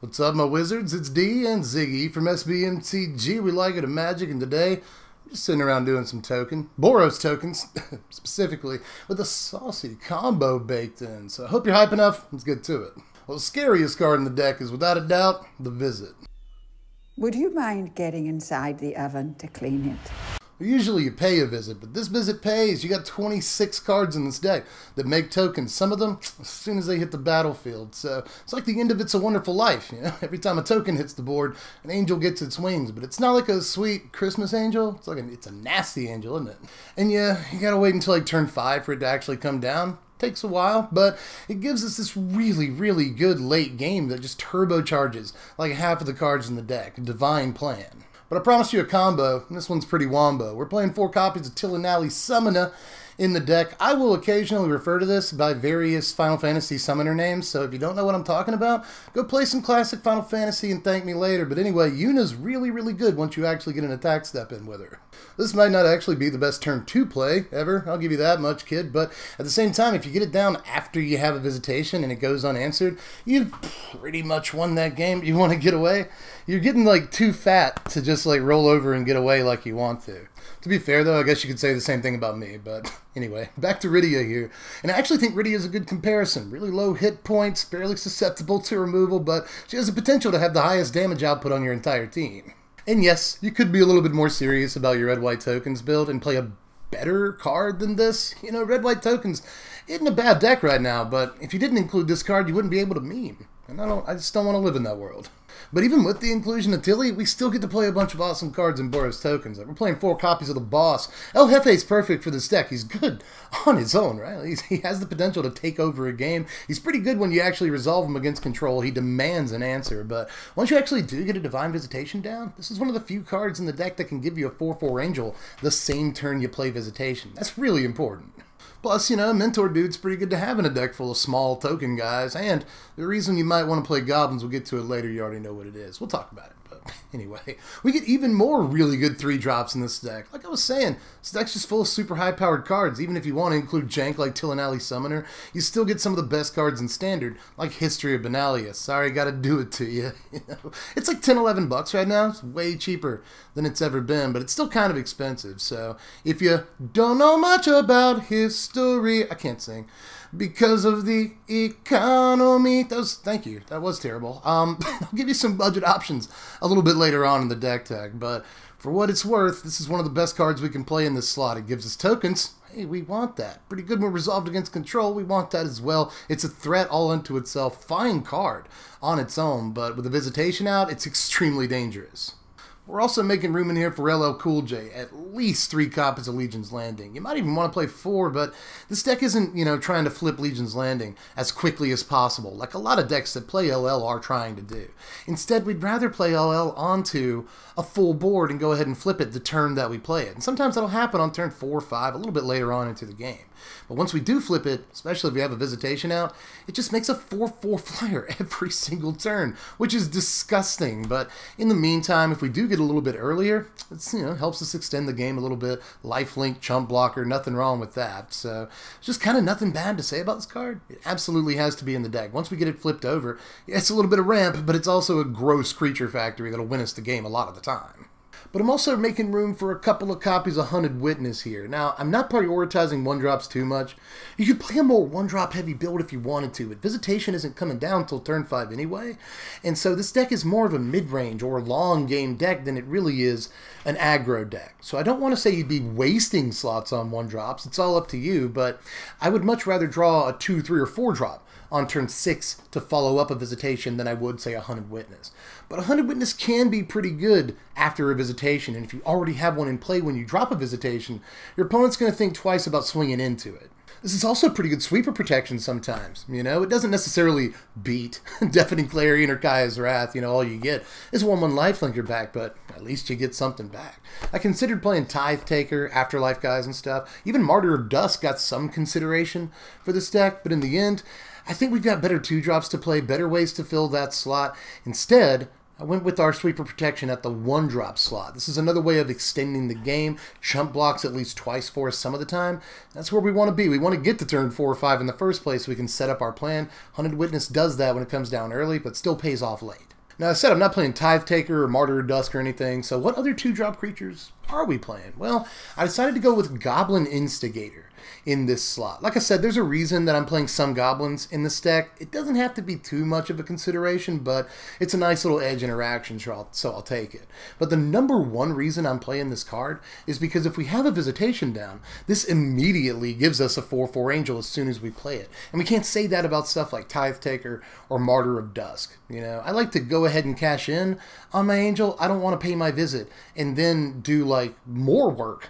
What's up, my wizards? It's D and Ziggy from Mtg. We like it at Magic, and today we're just sitting around doing some Boros tokens, specifically, with a saucy combo baked in. So I hope you're hype enough. Let's get to it. Well, the scariest card in the deck is, without a doubt, the Visit. Would you mind getting inside the oven to clean it? Well, usually you pay a visit, but this visit pays. You got 26 cards in this deck that make tokens. Some of them as soon as they hit the battlefield. So it's like the end of It's a Wonderful Life. You know, every time a token hits the board, an angel gets its wings. But it's not like a sweet Christmas angel. It's a nasty angel, isn't it? And yeah, you gotta wait until like turn 5 for it to actually come down. Takes a while, but it gives us this really, really good late game that just turbocharges like half of the cards in the deck. A divine plan. But I promised you a combo, and this one's pretty wombo. We're playing 4 copies of Tilonalli Summoner in the deck. I will occasionally refer to this by various Final Fantasy summoner names, so if you don't know what I'm talking about, go play some classic Final Fantasy and thank me later. But anyway, Yuna's really, really good once you actually get an attack step in with her. This might not actually be the best turn 2 play ever, I'll give you that much, kid, but at the same time, if you get it down after you have a visitation and it goes unanswered, you've pretty much won that game. You want to get away? You're getting like too fat to just like roll over and get away like you want to. To be fair though, I guess you could say the same thing about me, but anyway, back to Rydia here. And I actually think Rydia is a good comparison. Really low hit points, fairly susceptible to removal, but she has the potential to have the highest damage output on your entire team. And yes, you could be a little bit more serious about your red-white tokens build and play a better card than this. You know, red-white tokens isn't a bad deck right now, but if you didn't include this card, you wouldn't be able to meme. And I just don't want to live in that world. But even with the inclusion of Tilly, we still get to play a bunch of awesome cards in Boros tokens. Like we're playing 4 copies of the Boss. El Jefe's perfect for this deck. He's good on his own, right? He has the potential to take over a game. He's pretty good when you actually resolve him against control. He demands an answer. But once you actually do get a Divine Visitation down, this is one of the few cards in the deck that can give you a 4/4 Angel the same turn you play Visitation. That's really important. Plus, you know, Mentor Dude's pretty good to have in a deck full of small token guys, and the reason you might want to play Goblins, we'll get to it later, you already know what it is. We'll talk about it, but anyway, we get even more really good 3-drops in this deck. Like I was saying, this deck's just full of super high-powered cards. Even if you want to include jank like Tilonalli Summoner, you still get some of the best cards in Standard, like History of Benalia. Sorry, gotta do it to you. You know? It's like 10, 11 bucks right now. It's way cheaper than it's ever been, but it's still kind of expensive. So if you don't know much about history, I can't sing, because of the economy. Thank you. That was terrible. I'll give you some budget options a little bit later on in the deck tag, but for what it's worth, this is one of the best cards we can play in this slot. It gives us tokens. Hey, we want that. Pretty good when resolved against control. We want that as well. It's a threat all unto itself. Fine card on its own, but with the visitation out, it's extremely dangerous. We're also making room in here for LL Cool J, at least 3 copies of Legion's Landing. You might even want to play 4, but this deck isn't, you know, trying to flip Legion's Landing as quickly as possible, like a lot of decks that play LL are trying to do. Instead, we'd rather play LL onto a full board and go ahead and flip it the turn that we play it. And sometimes that'll happen on turn 4 or 5, a little bit later on into the game. But once we do flip it, especially if we have a visitation out, it just makes a 4/4 flyer every single turn, which is disgusting. But in the meantime, if we do get a little bit earlier, it's, you know, helps us extend the game a little bit. Lifelink, chump blocker, nothing wrong with that. So it's just kind of nothing bad to say about this card. It absolutely has to be in the deck. Once we get it flipped over, yeah, it's a little bit of ramp, but it's also a gross creature factory that'll win us the game a lot of the time. But I'm also making room for a couple of copies of Hunted Witness here. Now, I'm not prioritizing 1-drops too much. You could play a more 1-drop heavy build if you wanted to, but Visitation isn't coming down until turn 5 anyway. And so this deck is more of a mid-range or long game deck than it really is an aggro deck. So I don't want to say you'd be wasting slots on 1-drops. It's all up to you, but I would much rather draw a 2, 3, or 4-drop on turn 6 to follow up a visitation than I would, say, a Hunted Witness. But a Hunted Witness can be pretty good after a visitation, and if you already have one in play when you drop a visitation, your opponent's going to think twice about swinging into it. This is also pretty good sweeper protection sometimes, you know? It doesn't necessarily beat Deafening Clarion or Kaya's Wrath, you know, all you get is 1/1 lifelinker back, but at least you get something back. I considered playing Tithe Taker, Afterlife guys and stuff. Even Martyr of Dusk got some consideration for this deck, but in the end, I think we've got better 2-drops to play, better ways to fill that slot. Instead, I went with our sweeper protection at the 1-drop slot. This is another way of extending the game. Chump blocks at least twice for us some of the time. That's where we want to be. We want to get to turn 4 or 5 in the first place so we can set up our plan. Hunted Witness does that when it comes down early, but still pays off late. Now, I said I'm not playing Tithe Taker or Martyr of Dusk or anything, so what other 2-drop creatures are we playing? Well, I decided to go with Goblin Instigator in this slot. Like I said, there's a reason that I'm playing some goblins in this deck. It doesn't have to be too much of a consideration, but it's a nice little edge interaction, so I'll take it. But the number one reason I'm playing this card is because if we have a Visitation down, this immediately gives us a 4/4 Angel as soon as we play it. And we can't say that about stuff like Tithe Taker or Martyr of Dusk. You know, I like to go ahead and cash in on my Angel. I don't want to pay my visit and then do like more work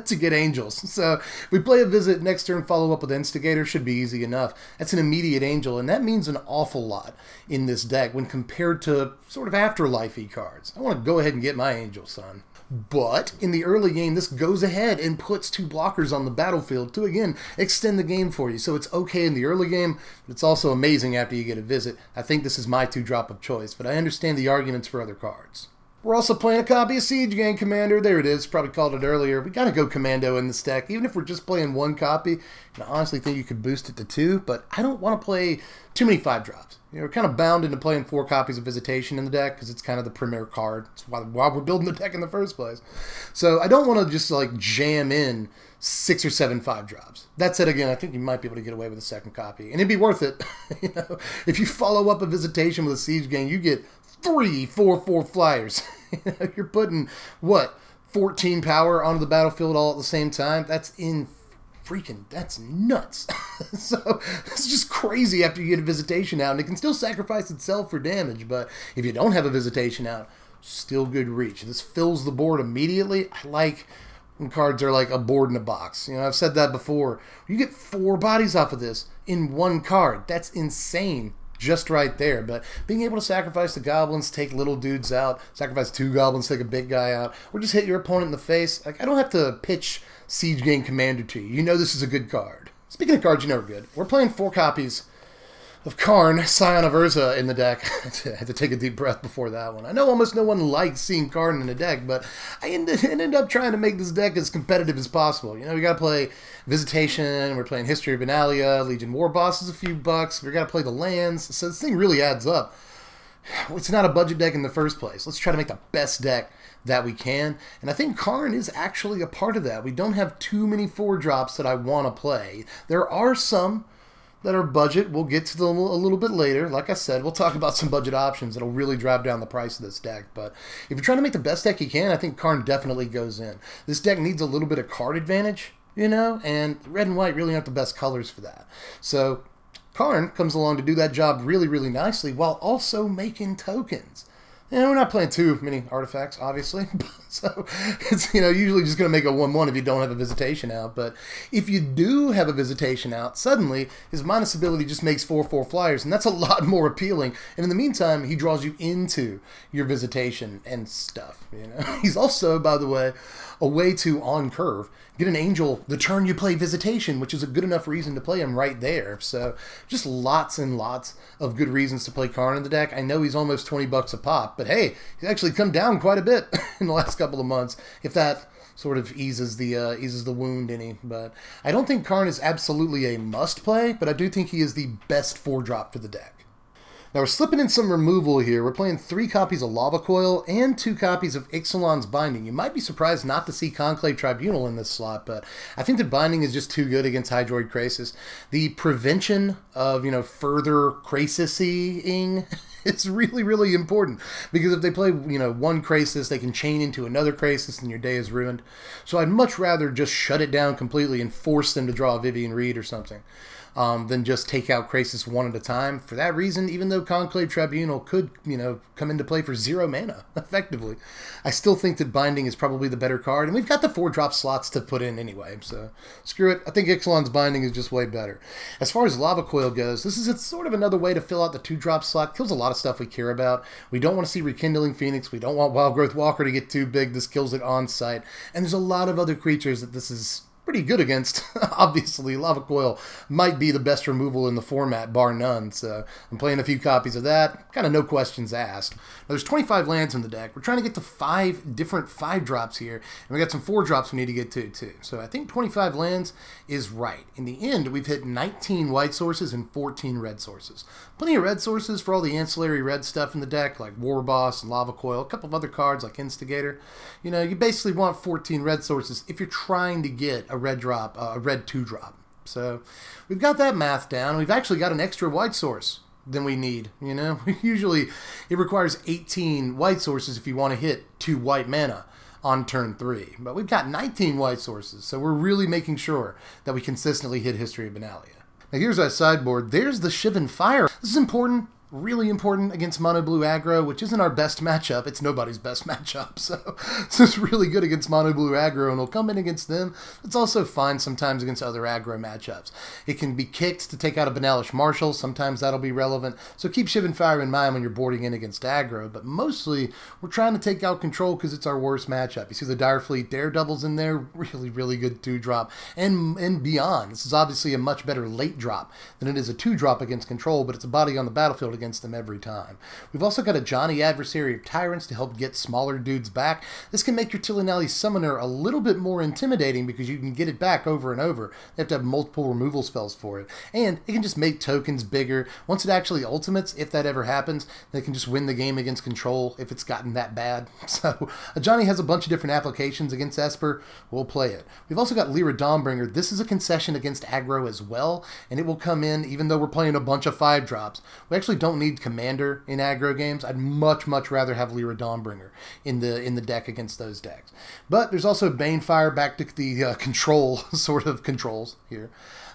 to get Angels. So we play a visit, next turn follow up with Instigator, should be easy enough. That's an immediate Angel, and that means an awful lot in this deck when compared to sort of afterlife-y cards. I want to go ahead and get my Angel, son. But in the early game, this goes ahead and puts 2 blockers on the battlefield to, again, extend the game for you. So it's okay in the early game, but it's also amazing after you get a visit. I think this is my 2-drop of choice, but I understand the arguments for other cards. We're also playing a copy of Siege Gang Commander. There it is. Probably called it earlier. We got to go Commando in this deck, even if we're just playing 1 copy. And I honestly think you could boost it to 2, but I don't want to play too many 5-drops. You know, we're kind of bound into playing 4 copies of Visitation in the deck because it's kind of the premier card. It's why we're building the deck in the first place. So I don't want to just like jam in 6 or 7 5-drops. That said, again, I think you might be able to get away with a 2nd copy, and it'd be worth it. You know, if you follow up a Visitation with a Siege Gang, you get 3 4/4 flyers. You're putting, what, 14 power onto the battlefield all at the same time? That's that's nuts. So it's just crazy after you get a Visitation out, and it can still sacrifice itself for damage, but if you don't have a Visitation out, still good reach. This fills the board immediately. I like when cards are like a board in a box. You know, I've said that before. You get 4 bodies off of this in 1 card. That's insane. Just right there. But being able to sacrifice the goblins, take little dudes out, sacrifice 2 goblins, take a big guy out, or just hit your opponent in the face. Like, I don't have to pitch Siege Gang Commander to you. You know this is a good card. Speaking of cards you know are good, we're playing 4 copies of Karn, Scion of Urza in the deck. I had to take a deep breath before that one. I know almost no one likes seeing Karn in the deck, but I ended up trying to make this deck as competitive as possible. You know, we got to play Visitation, we're playing History of Benalia, Legion War Boss is a few bucks, we got to play the lands, so this thing really adds up. It's not a budget deck in the first place. Let's try to make the best deck that we can, and I think Karn is actually a part of that. We don't have too many 4-drops that I want to play. There are some that are budget. We'll get to them a little bit later. Like I said, we'll talk about some budget options that'll really drive down the price of this deck. But if you're trying to make the best deck you can, I think Karn definitely goes in. This deck needs a little bit of card advantage, you know, and red and white really aren't the best colors for that. So Karn comes along to do that job really, really nicely while also making tokens. And we're not playing too many artifacts, obviously. So it's, you know, usually just going to make a 1/1 if you don't have a Visitation out. But if you do have a Visitation out, suddenly his minus ability just makes 4/4 flyers, and that's a lot more appealing. And in the meantime, he draws you into your Visitation and stuff. You know, he's also, by the way, a way to on curve get an Angel the turn you play Visitation, which is a good enough reason to play him right there. So just lots and lots of good reasons to play Karn in the deck. I know he's almost 20 bucks a pop, but hey, he's actually come down quite a bit in the last couple of months, if that sort of eases the wound any. But I don't think Karn is absolutely a must play, but I do think he is the best 4-drop for the deck. Now we're slipping in some removal here. We're playing 3 copies of Lava Coil and 2 copies of Ixalan's Binding. You might be surprised not to see Conclave Tribunal in this slot, but I think that Binding is just too good against Hydroid Krasis. The prevention of, you know, further Krasis-ing is really, really important, because if they play, you know, 1 Krasis, they can chain into another Krasis and your day is ruined. So I'd much rather just shut it down completely and force them to draw a Vivian Reed or something. Than just take out Krasis 1 at a time. For that reason, even though Conclave Tribunal could, you know, come into play for 0 mana, effectively, I still think that Binding is probably the better card, and we've got the 4-drop slots to put in anyway, so screw it. I think Ixalan's Binding is just way better. As far as Lava Coil goes, this is sort of another way to fill out the 2-drop slot. Kills a lot of stuff we care about. We don't want to see Rekindling Phoenix. We don't want Wild Growth Walker to get too big. This kills it on sight. And there's a lot of other creatures that this is pretty good against. Obviously, Lava Coil might be the best removal in the format, bar none, so I'm playing a few copies of that, kind of no questions asked. Now, there's 25 lands in the deck. We're trying to get to 5 different 5-drops here, and we got some 4-drops we need to get to, too. So I think 25 lands is right. In the end, we've hit 19 white sources and 14 red sources. Plenty of red sources for all the ancillary red stuff in the deck, like War Boss and Lava Coil, a couple of other cards like Instigator. You know, you basically want 14 red sources if you're trying to get a red drop, a red 2-drop. So we've got that math down. We've actually got an extra white source than we need, you know. Usually it requires 18 white sources if you want to hit 2 white mana on turn 3. But we've got 19 white sources, so we're really making sure that we consistently hit History of Benalia. Now here's our sideboard. There's the Shivan Fire. This is important. Really important against mono blue aggro, which isn't our best matchup. It's nobody's best matchup, so this is really good against mono blue aggro, and it'll come in against them. It's also fine sometimes against other aggro matchups. It can be kicked to take out a Banalish Marshal. Sometimes that'll be relevant, so keep Shivan Fire in mind when you're boarding in against aggro, but mostly we're trying to take out control because it's our worst matchup. You see the Direfleet Daredevils in there, really, really good 2-drop, and beyond. This is obviously a much better late drop than it is a 2-drop against control, but it's a body on the battlefield against them every time. We've also got a Johnny Adversary of Tyrants to help get smaller dudes back. This can make your Tilonalli Summoner a little bit more intimidating because you can get it back over and over. You have to have multiple removal spells for it. And it can just make tokens bigger. Once it actually ultimates, if that ever happens, they can just win the game against control if it's gotten that bad. So Johnny has a bunch of different applications against Esper. We'll play it. We've also got Lyra Dawnbringer. This is a concession against aggro as well, and it will come in even though we're playing a bunch of 5-drops. We actually don't need Commander in aggro games. I'd much rather have Lyra Dawnbringer in the deck against those decks. But there's also Banefire, back to the control sort of controls here.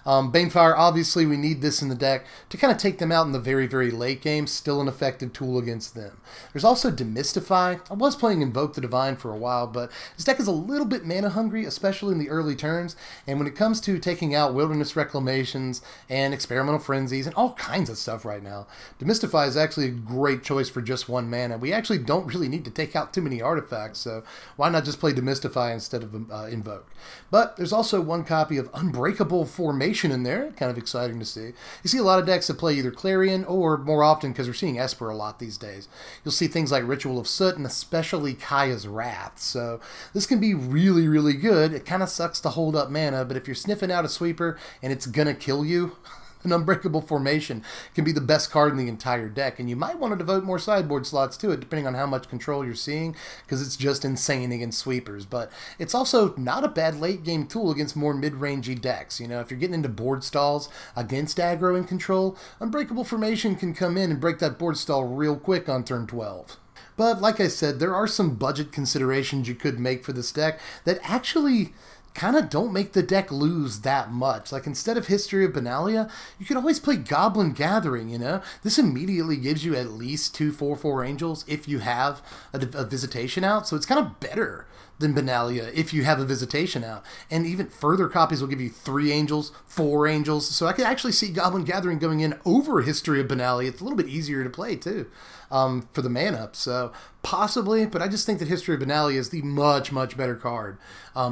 Banefire, obviously we need this in the deck to kind of take them out in the very, very late game. Still an effective tool against them. There's also Demystify. I was playing Invoke the Divine for a while, but this deck is a little bit mana hungry, especially in the early turns. And when it comes to taking out Wilderness Reclamations and Experimental Frenzies and all kinds of stuff right now, Demystify is actually a great choice for just 1 mana. We actually don't really need to take out too many artifacts, so why not just play Demystify instead of Invoke? But there's also 1 copy of Unbreakable Formation in there, kind of exciting to see. You see a lot of decks that play either Clarion or, more often, because we're seeing Esper a lot these days, you'll see things like Ritual of Soot and especially Kaya's Wrath. So this can be really, really good. It kind of sucks to hold up mana, but if you're sniffing out a sweeper and it's gonna kill you, an Unbreakable Formation can be the best card in the entire deck, and you might want to devote more sideboard slots to it depending on how much control you're seeing, because it's just insane against sweepers. But it's also not a bad late game tool against more mid-rangey decks. You know, if you're getting into board stalls against aggro and control, Unbreakable Formation can come in and break that board stall real quick on turn 12. But like I said, there are some budget considerations you could make for this deck that actually kind of don't make the deck lose that much. Like, instead of History of Benalia, you could always play Goblin Gathering, you know? This immediately gives you at least 2 4/4 Angels if you have a Visitation out, so it's kind of better than Benalia if you have a Visitation out. And even further copies will give you 3 Angels, 4 Angels, so I could actually see Goblin Gathering going in over History of Benalia. It's a little bit easier to play, too, for the man-up, so possibly, but I just think that History of Benalia is the much better card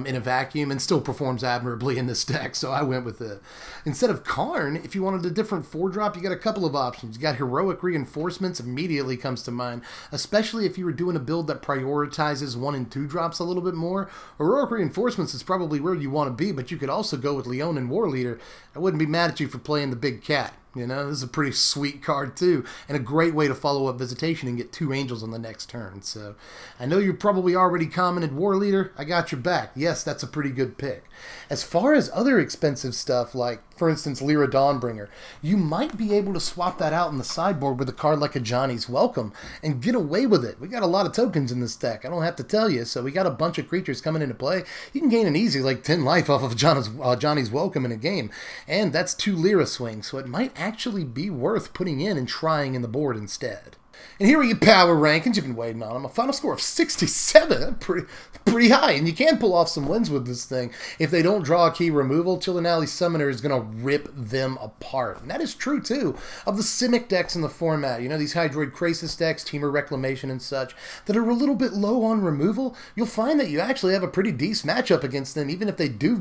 in a vacuum and still performs admirably in this deck, so I went with it. Instead of Karn, if you wanted a different 4-drop, you got a couple of options. You got Heroic Reinforcements, immediately comes to mind, especially if you were doing a build that prioritizes 1 and 2 drops a little bit more. Heroic Reinforcements is probably where you want to be, but you could also go with Leon and War Leader. I wouldn't be mad at you for playing the big cat. You know, this is a pretty sweet card too, and a great way to follow up Visitation and get 2 Angels on the next turn. So, I know you probably already commented War Leader. I got your back. Yes, that's a pretty good pick. As far as other expensive stuff, like, for instance, Lyra Dawnbringer, you might be able to swap that out in the sideboard with a card like a Johnny's Welcome and get away with it. We got a lot of tokens in this deck. I don't have to tell you, so we got a bunch of creatures coming into play. You can gain an easy, like, 10 life off of Johnny's Welcome in a game, and that's 2 Lyra swings, so it might actually be worth putting in and trying in the board instead. And here are your power rankings. You've been waiting on them. A final score of 67. Pretty high. And you can pull off some wins with this thing. If they don't draw a key removal, Tilonalli Summoner is going to rip them apart. And that is true, too, of the Simic decks in the format. You know, these Hydroid Krasis decks, Teamer Reclamation and such, that are a little bit low on removal. You'll find that you actually have a pretty decent matchup against them, even if they do,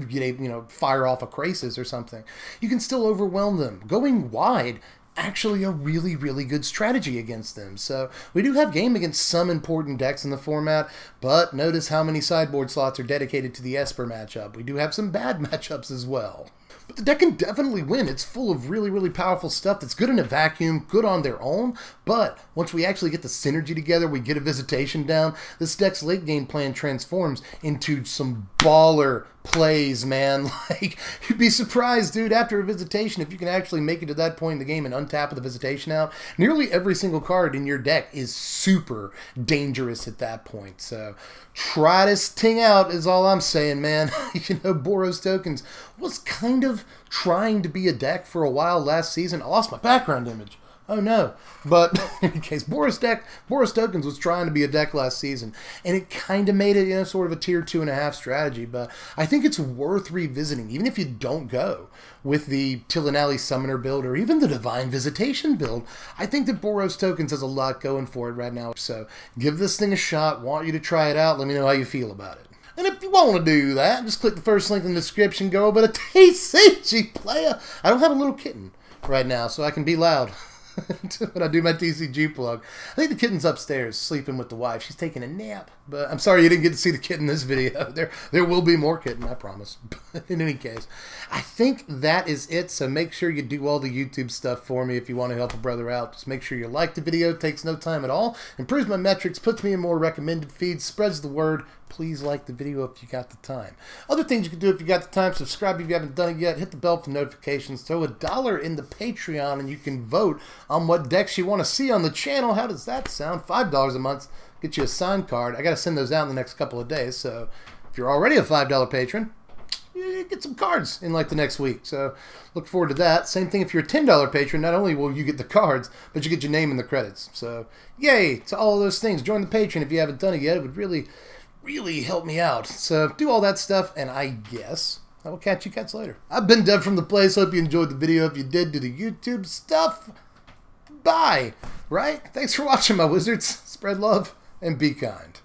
fire off a Krasis or something. You can still overwhelm them. Going wide, actually a really, really good strategy against them. So we do have game against some important decks in the format, but notice how many sideboard slots are dedicated to the Esper matchup. We do have some bad matchups as well. But the deck can definitely win. It's full of really, really powerful stuff that's good in a vacuum, good on their own, but once we actually get the synergy together, we get a visitation down, this deck's late game plan transforms into some baller plays, man. Like, you'd be surprised, dude, after a visitation, if you can actually make it to that point in the game and untap with the visitation out, nearly every single card in your deck is super dangerous at that point. So try this thing out is all I'm saying, man. Boros Tokens was kind of trying to be a deck for a while last season. I lost my background image. Oh no. But in any case, Boros Tokens was trying to be a deck last season, and it kind of made it, sort of a tier 2.5 strategy, but I think it's worth revisiting, even if you don't go with the Tilonalli Summoner build or even the Divine Visitation build. I think that Boros Tokens has a lot going for it right now, so give this thing a shot. Want you to try it out. Let me know how you feel about it. And if you want to do that, just click the first link in the description, go over to TCG Player. I don't have a little kitten right now, so I can be loud when I do my TCG plug. I think the kitten's upstairs sleeping with the wife. She's taking a nap. But I'm sorry you didn't get to see the kitten in this video. There will be more kitten, I promise. But in any case, I think that is it. So make sure you do all the YouTube stuff for me if you want to help a brother out. Just make sure you like the video. It takes no time at all. Improves my metrics, puts me in more recommended feeds, spreads the word. Please like the video if you got the time. Other things you can do if you got the time: subscribe if you haven't done it yet, hit the bell for notifications, throw $1 in the Patreon, and you can vote on what decks you want to see on the channel. How does that sound? $5 a month, get you a signed card. I got to send those out in the next couple of days, so if you're already a $5 patron, you get some cards in like the next week. So look forward to that. Same thing if you're a $10 patron. Not only will you get the cards, but you get your name in the credits. So yay to all of those things. Join the Patreon if you haven't done it yet. It would really help me out. So do all that stuff, and I guess I will catch you cats later. I've been Dev from the Place. Hope you enjoyed the video. If you did, do the YouTube stuff. Bye. Right? Thanks for watching, my wizards. Spread love and be kind.